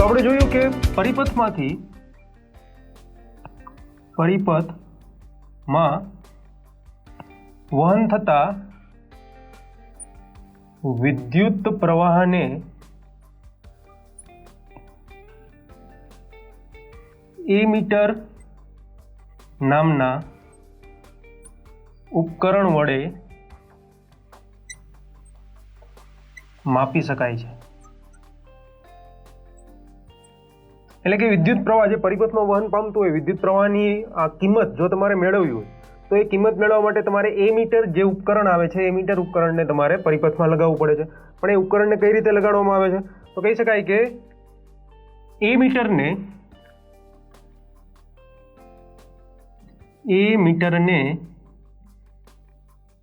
આપણે જોયું કે પરિપથમાં વહન થતા વિદ્યુત પ્રવાહને એમીટર નામના ઉપકરણ વડે માપી શકાય છે। એટલે કે વિદ્યુત પ્રવાહ જે પરિપથમાં વહન પામતું હોય, વિદ્યુત પ્રવાહની આ કિંમત જો તમારે મેળવવી હોય તો એ કિંમત મેળવવા માટે તમારે એમીટર જે ઉપકરણ આવે છે, એમીટર ઉપકરણને તમારે પરિપથમાં લગાવવું પડે છે। પણ એ ઉપકરણને કઈ રીતે લગાડવામાં આવે છે? તો કહી શકાય કે એમીટરને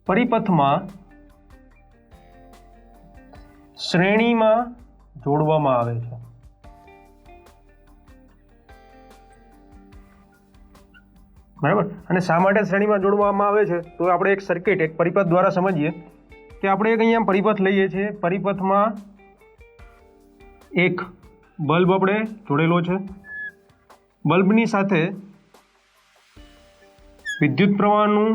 પરિપથમાં શ્રેણીમાં જોડવામાં આવે છે। બરાબર। અને શા માટે શ્રેણીમાં જોડવામાં આવે છે? તો આપણે એક સર્કિટ, એક પરિપથ દ્વારા સમજીએ કે આપણે એક અહીંયા પરિપથ લઈએ છીએ, પરિપથમાં એક બલ્બ આપણે જોડેલો છે, બલ્બની સાથે વિદ્યુત પ્રવાહનું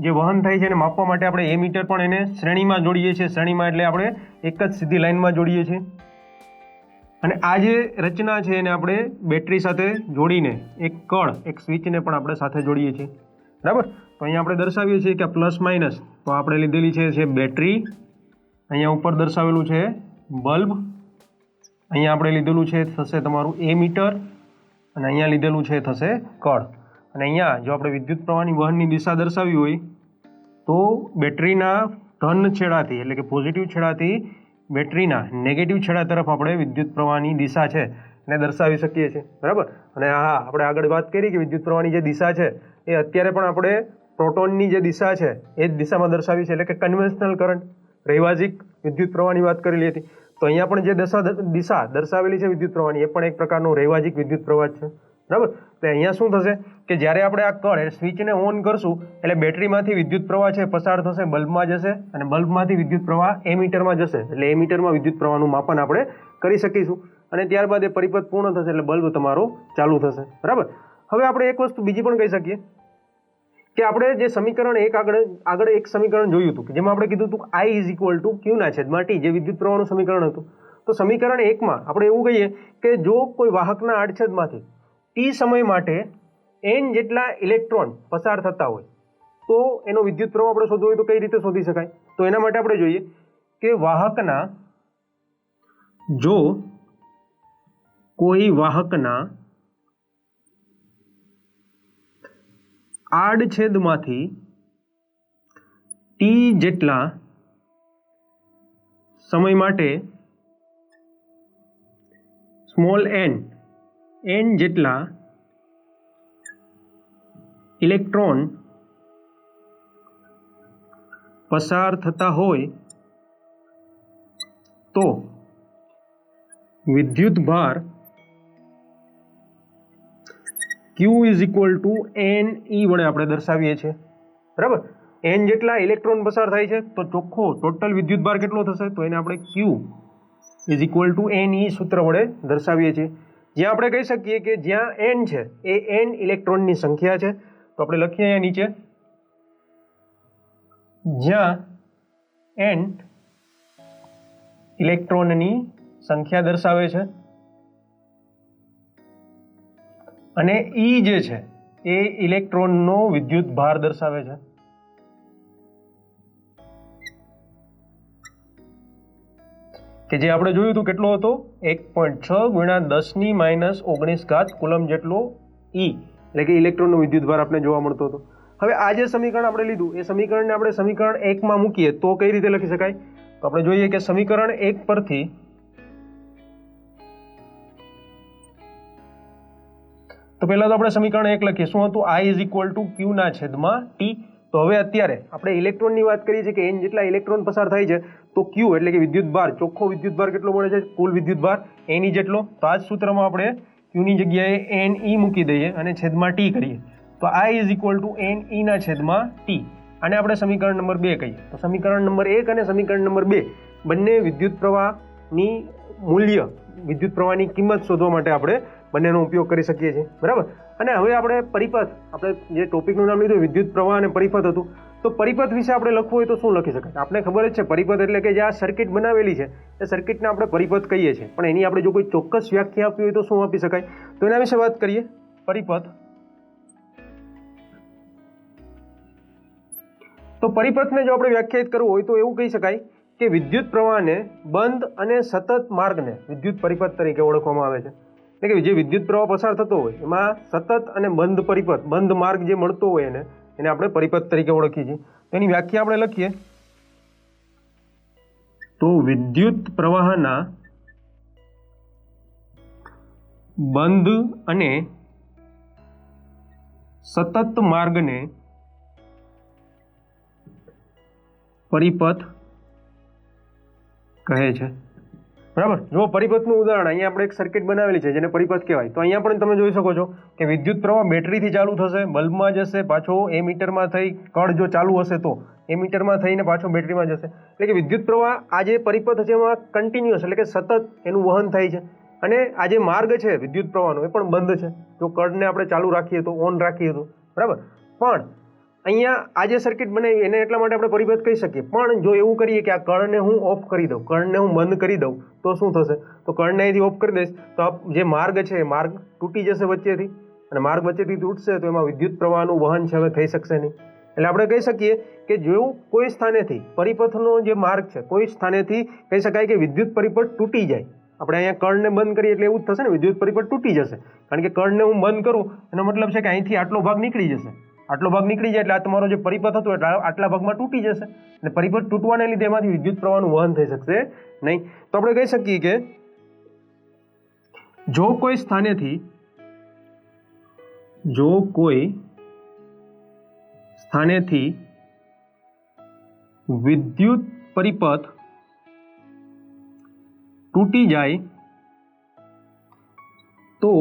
જે વહન થાય છે એને માપવા માટે આપણે એમીટર પણ એને શ્રેણીમાં જોડીએ છીએ। શ્રેણીમાં એટલે આપણે એક જ સીધી લાઈનમાં જોડીએ છીએ। અને આ જે રચના છે એને આપણે બેટરી સાથે જોડીને એક કળ, એક સ્વિચને પણ આપણે સાથે જોડીએ છીએ। બરાબર। તો અહીંયા આપણે દર્શાવીએ છીએ કે પ્લસ માઇનસ, તો આપણે લીધેલી છે બેટરી, અહીંયા ઉપર દર્શાવેલું છે બલ્બ, અહીંયા આપણે લીધેલું છે થશે તમારું એમીટર, અને અહીંયા લીધેલું છે થશે કળ। અને અહીંયા જો આપણે વિદ્યુત પ્રવાહની વહનની દિશા દર્શાવી હોય તો બેટરીના ધન છેડાથી એટલે કે પોઝિટિવ છેડાથી બેટરીના નેગેટિવ છેડા તરફ આપણે વિદ્યુત પ્રવાહની દિશા છે એને દર્શાવી શકીએ છીએ। બરાબર। અને હા, આપણે આગળ વાત કરી કે વિદ્યુત પ્રવાહની જે દિશા છે એ અત્યારે પણ આપણે પ્રોટોનની જે દિશા છે એ જ દિશામાં દર્શાવી છે, એટલે કે કન્વેન્શનલ કરંટ, રૈવાજિક વિદ્યુત પ્રવાહની વાત કરેલી હતી। તો અહીંયા પણ જે દિશા દર્શાવેલી છે વિદ્યુત પ્રવાહની એ પણ એક પ્રકારનું રૈવાજિક વિદ્યુત પ્રવાહ છે। બરાબર। તો અહીંયા શું થશે કે જ્યારે આપણે આ કળ સ્વિચને ઓન કરશું એટલે બેટરીમાંથી વિદ્યુત પ્રવાહ છે પસાર થશે, બલ્બમાં જશે, અને બલ્બમાંથી વિદ્યુત પ્રવાહ એમીટરમાં જશે, એટલે એમીટરમાં વિદ્યુત પ્રવાહનું માપન આપણે કરી શકીશું। અને ત્યારબાદ એ પરિપથ પૂર્ણ થશે એટલે બલ્બ તમારો ચાલુ થશે। બરાબર। હવે આપણે એક વસ્તુ બીજી પણ કહી શકીએ કે આપણે જે સમીકરણ એક આગળ એક સમીકરણ જોયું હતું કે જેમાં આપણે કીધું હતું I = Q/T, જે વિદ્યુત પ્રવાહનું સમીકરણ હતું। તો સમીકરણ એકમાં આપણે એવું કહીએ કે જો કોઈ વાહકના આડછેદમાંથી t સમય માટે n જેટલા ઇલેક્ટ્રોન પસાર થતા હોય તો એનો વિદ્યુત પ્રવાહ આપણે શોધવો હોય તો કઈ રીતે શોધી શકાય? તો એના માટે આપણે જોઈએ કે કોઈ વાહકના આડછેદમાંથી t જેટલા સમય માટે સ્મોલ n જેટલા ઇલેક્ટ્રોન પસાર થતા હોય તો વિદ્યુત ભાર Q = NE વડે આપણે દર્શાવીએ છીએ। બરાબર। n જેટલા ઇલેક્ટ્રોન પસાર થાય છે તો ચોખ્ખો ટોટલ વિદ્યુત ભાર કેટલો થશે? તો એને આપણે Q = NE સૂત્ર વડે દર્શાવીએ છીએ। જ્યાં આપણે કહી શકીએ કે જ્યાં n છે એ n ઇલેક્ટ્રોનની સંખ્યા છે, તો આપણે લખીએ અહીંયા નીચે, જ્યાં n ઇલેક્ટ્રોનની સંખ્યા દર્શાવે છે અને E જે છે એ ઇલેક્ટ્રોનનો વિદ્યુત ભાર દર્શાવે છે। કે જે આપણે જોયું હતું કેટલો હતો? 1.6 × 10⁻−19 કુલમ જેટલો E, એટલે કે ઇલેક્ટ્રોનનો વિદ્યુત ભાર આપણે જોવા મળતો હતો। હવે આ જે સમીકરણ આપણે લીધું એ સમીકરણને આપણે સમીકરણ 1 માં મૂકીએ તો કઈ રીતે લખી શકાય? તો આપણે જોઈએ કે સમીકરણ 1 પરથી તો પહેલા તો આપણે સમીકરણ 1 લખીએ। શું હતું? I = Q/T। તો હવે અત્યારે આપણે ઇલેક્ટ્રોનની વાત કરીએ છીએ કે n જેટલા ઇલેક્ટ્રોન પસાર થાય છે તો Q એટલે કે વિદ્યુત ભાર, ચોખ્ખો વિદ્યુત ભાર કેટલો મળે છે? કુલ વિદ્યુત ભાર NE જેટલો। તો આ જ સૂત્રમાં આપણે Q ની જગ્યાએ NE મૂકી દઈએ અને છેદમાં T કરીએ તો I = NE/T। આને આપણે સમીકરણ નંબર 2 કહીએ। તો સમીકરણ નંબર 1 અને સમીકરણ નંબર 2 બંને વિદ્યુત પ્રવાહ પ્રવાહની મૂલ્ય, વિદ્યુત પ્રવાહની કિંમત શોધવા માટે આપણે બંનેનો ઉપયોગ કરી શકીએ છીએ, બરાબર. અને હવે આપણે પરિપથ, આપણે જે ટોપિકનું નામ લીધું વિદ્યુત પ્રવાહ અને પરિપથ હતું, તો પરિપથ વિશે આપણે લખવું હોય તો શું લખી શકાય? આપણે ખબર જ છે પરિપથ એટલે કે જે આ સર્કિટ બનાવેલી છે એ સર્કિટને આપણે પરિપથ કહીએ છીએ, પણ એની આપણે જો કોઈ ચોક્કસ વ્યાખ્યા આપવી હોય તો શું આપી શકાય? તો એના વિશે વાત કરીએ. પરિપથ, તો પરિપથને જો આપણે વ્યાખ્યાયિત કરવું હોય તો એવું કહી શકાય કે વિદ્યુત પ્રવાહને બંધ અને સતત માર્ગને વિદ્યુત પરિપથ તરીકે ઓળખવામાં આવે છે. એટલે કે જે વિદ્યુત પ્રવાહ પસાર થતો હોય એમાં સતત અને બંધ પરિપથ, બંધ માર્ગ જે મળતો હોય એને આપણે પરિપથ તરીકે ઓળખીએ છીએ. એની વ્યાખ્યા આપણે લખીએ તો વિદ્યુત પ્રવાહના બંધ અને સતત માર્ગને પરિપથ કહે છે, બરાબર. જો પરિપથનું ઉદાહરણ, અહીંયા આપણે એક સર્કિટ બનાવેલી છે જેને પરિપથ કહેવાય, તો અહીંયા પણ તમે જોઈ શકો છો કે વિદ્યુત પ્રવાહ બેટરીથી ચાલુ થશે, બલ્બમાં જશે, પાછો એમીટરમાં થઈ, કળ જો ચાલુ હશે તો એમીટરમાં થઈને પાછો બેટરીમાં જશે. એટલે કે વિદ્યુત પ્રવાહ આ જે પરિપથ છે એમાં કન્ટિન્યુઅસ એટલે કે સતત એનું વહન થાય છે. અને આ જે માર્ગ છે વિદ્યુત પ્રવાહનો એ પણ બંધ છે, જો કળને આપણે ચાલુ રાખીએ તો, ઓન રાખીએ તો, બરાબર. પણ અહીંયા આ જે સર્કિટ બનાવી એને એટલા માટે આપણે પરિપથ કહી શકીએ. પણ જો એવું કરીએ કે આ કળને હું ઓફ કરી દઉં, કળને હું બંધ કરી દઉં તો શું થશે? તો કળને અહીંથી ઓફ કરી દઈશ તો જે માર્ગ છે એ માર્ગ તૂટી જશે વચ્ચેથી, અને માર્ગ વચ્ચેથી તૂટશે તો એમાં વિદ્યુત પ્રવાહનું વહન છે હવે થઈ શકશે નહીં. એટલે આપણે કહી શકીએ કે જો કોઈ સ્થાનેથી પરિપથનો જે માર્ગ છે, કોઈ સ્થાનેથી કહી શકાય કે વિદ્યુત પરિપથ તૂટી જાય, આપણે અહીંયા કળને બંધ કરીએ એટલે એવું જ થશે ને, વિદ્યુત પરિપથ તૂટી જશે. કારણ કે કળને હું બંધ કરું એનો મતલબ છે કે અહીંથી આટલો ભાગ નીકળી જશે, આટલો ભાગ નીકળી જાય એટલે આ તમારો જે પરિપથ હતો એટલે આટલા ભાગમાં તૂટી જશે, અને પરિપથ તૂટવાને લીધે એમાંથી વિદ્યુત પ્રવાહનું વહન થઈ શકશે નહીં. તો આપણે કહી શકીએ કે જો કોઈ સ્થાનેથી વિદ્યુત પરિપથ તૂટી જાય તો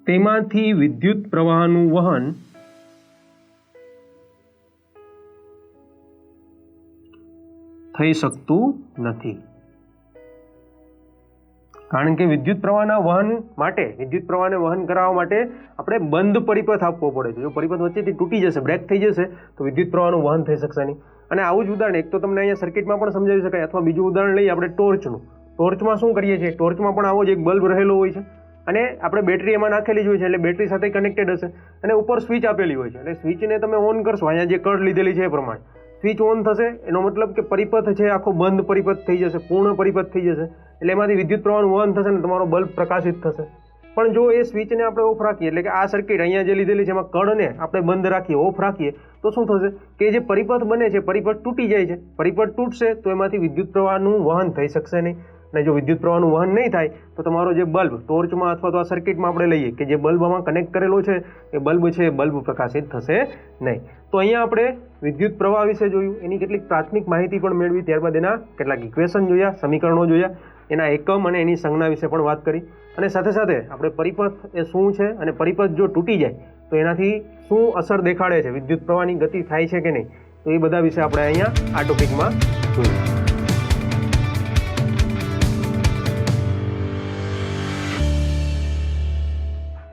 તેમાંથી વિદ્યુત પ્રવાહનું વહન થઈ શકતું નથી. કારણ કે વિદ્યુત પ્રવાહના વહન માટે, વિદ્યુત પ્રવાહને વહન કરાવવા માટે આપણે બંધ પરિપથ આપવો પડે છે. જો પરિપથ વચ્ચેથી તૂટી જશે, બ્રેક થઈ જશે તો વિદ્યુત પ્રવાહનું વહન થઈ શકશે નહીં. અને આવું જ ઉદાહરણ એક તો તમને અહીંયા સર્કિટમાં પણ સમજાવી શકાય, અથવા બીજું ઉદાહરણ લઈએ આપણે ટોર્ચનું. ટોર્ચમાં શું કરીએ છીએ? ટોર્ચમાં પણ આવો જ એક બલ્બ રહેલો હોય છે અને આપણે બેટરી એમાં નાખેલી જ હોય છે, એટલે બેટરી સાથે કનેક્ટેડ હશે અને ઉપર સ્વિચ આપેલી હોય છે. એટલે સ્વિચને તમે ઓન કરશો, અહીંયા જે કળ લીધેલી છે એ પ્રમાણે સ્વિચ ઓન થશે, એનો મતલબ કે પરિપથ છે આખો બંધ પરિપથ થઈ જશે, પૂર્ણ પરિપથ થઈ જશે. એટલે એમાંથી વિદ્યુત પ્રવાહનું વહન થશે ને તમારો બલ્બ પ્રકાશિત થશે. પણ જો એ સ્વિચને આપણે ઓફ રાખીએ, એટલે કે આ સર્કિટ અહીંયા જે લીધેલી છે એમાં કળને આપણે બંધ રાખીએ, ઓફ રાખીએ, તો શું થશે કે જે પરિપથ બને છે પરિપથ તૂટી જાય છે. પરિપથ તૂટશે તો એમાંથી વિદ્યુત પ્રવાહનું વહન થઈ શકશે નહીં. અને જો વિદ્યુત પ્રવાહનું વહન નહીં થાય તો તમારો જે બલ્બ ટોર્ચમાં અથવા તો આ સર્કિટમાં આપણે લઈએ કે જે બલ્બમાં કનેક્ટ કરેલો છે એ બલ્બ છે, બલ્બ પ્રકાશિત થશે નહીં. તો અહીંયા આપણે વિદ્યુત પ્રવાહ વિશે જોયું, એની કેટલીક પ્રાથમિક માહિતી પણ મેળવી, ત્યારબાદ એના કેટલાક ઇક્વેશન જોયા, સમીકરણો જોયા, એના એકમ અને એની સંજ્ઞા વિશે પણ વાત કરી, અને સાથે સાથે આપણે પરિપથ એ શું છે અને પરિપથ જો તૂટી જાય તો એનાથી શું અસર દેખાડે છે, વિદ્યુત પ્રવાહની ગતિ થાય છે કે નહીં, તો એ બધા વિશે આપણે અહીંયા આ ટોપિકમાં જોયું.